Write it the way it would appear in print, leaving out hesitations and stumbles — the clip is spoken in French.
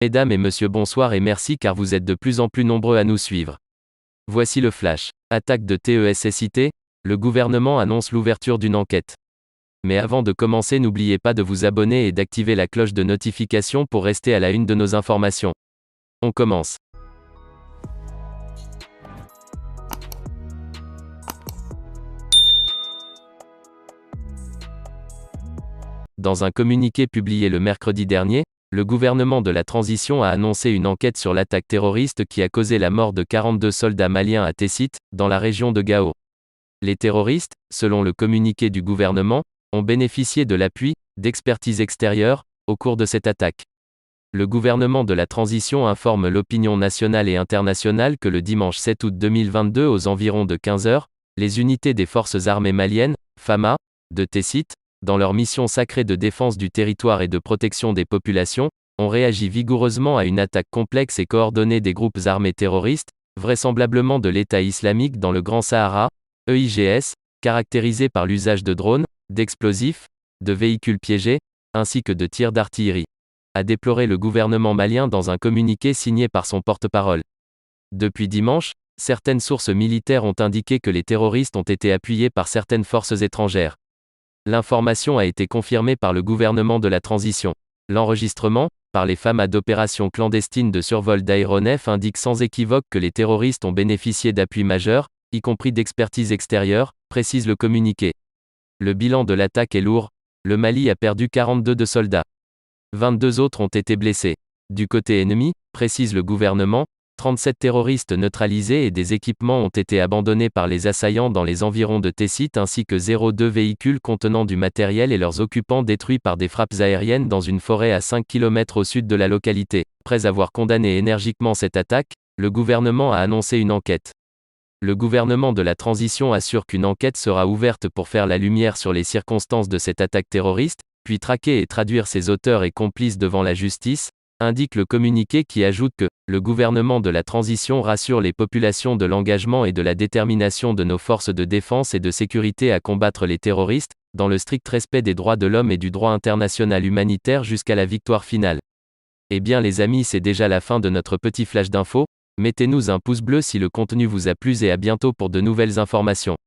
Mesdames et messieurs, bonsoir et merci car vous êtes de plus en plus nombreux à nous suivre. Voici le flash. Attaque de TESSIT, le gouvernement annonce l'ouverture d'une enquête. Mais avant de commencer, n'oubliez pas de vous abonner et d'activer la cloche de notification pour rester à la une de nos informations. On commence. Dans un communiqué publié le mercredi dernier, le gouvernement de la transition a annoncé une enquête sur l'attaque terroriste qui a causé la mort de 42 soldats maliens à Tessit, dans la région de Gao. Les terroristes, selon le communiqué du gouvernement, ont bénéficié de l'appui d'expertises extérieures au cours de cette attaque. Le gouvernement de la transition informe l'opinion nationale et internationale que le dimanche 7 août 2022 aux environs de 15 heures, les unités des forces armées maliennes, FAMA, de Tessit, dans leur mission sacrée de défense du territoire et de protection des populations, ont réagi vigoureusement à une attaque complexe et coordonnée des groupes armés terroristes, vraisemblablement de l'État islamique dans le Grand Sahara, EIGS, caractérisé par l'usage de drones, d'explosifs, de véhicules piégés, ainsi que de tirs d'artillerie, a déploré le gouvernement malien dans un communiqué signé par son porte-parole. Depuis dimanche, certaines sources militaires ont indiqué que les terroristes ont été appuyés par certaines forces étrangères. L'information a été confirmée par le gouvernement de la transition. L'enregistrement, par les FAMA d'opérations clandestines de survol d'aéronefs indique sans équivoque que les terroristes ont bénéficié d'appuis majeurs, y compris d'expertise extérieure, précise le communiqué. Le bilan de l'attaque est lourd, le Mali a perdu 42 de soldats. 22 autres ont été blessés. Du côté ennemi, précise le gouvernement, 37 terroristes neutralisés et des équipements ont été abandonnés par les assaillants dans les environs de Tessit ainsi que 02 véhicules contenant du matériel et leurs occupants détruits par des frappes aériennes dans une forêt à 5 km au sud de la localité. Après avoir condamné énergiquement cette attaque, le gouvernement a annoncé une enquête. Le gouvernement de la transition assure qu'une enquête sera ouverte pour faire la lumière sur les circonstances de cette attaque terroriste, puis traquer et traduire ses auteurs et complices devant la justice, indique le communiqué qui ajoute que le gouvernement de la transition rassure les populations de l'engagement et de la détermination de nos forces de défense et de sécurité à combattre les terroristes, dans le strict respect des droits de l'homme et du droit international humanitaire jusqu'à la victoire finale. Eh bien les amis, c'est déjà la fin de notre petit flash d'infos. Mettez-nous un pouce bleu si le contenu vous a plu et à bientôt pour de nouvelles informations.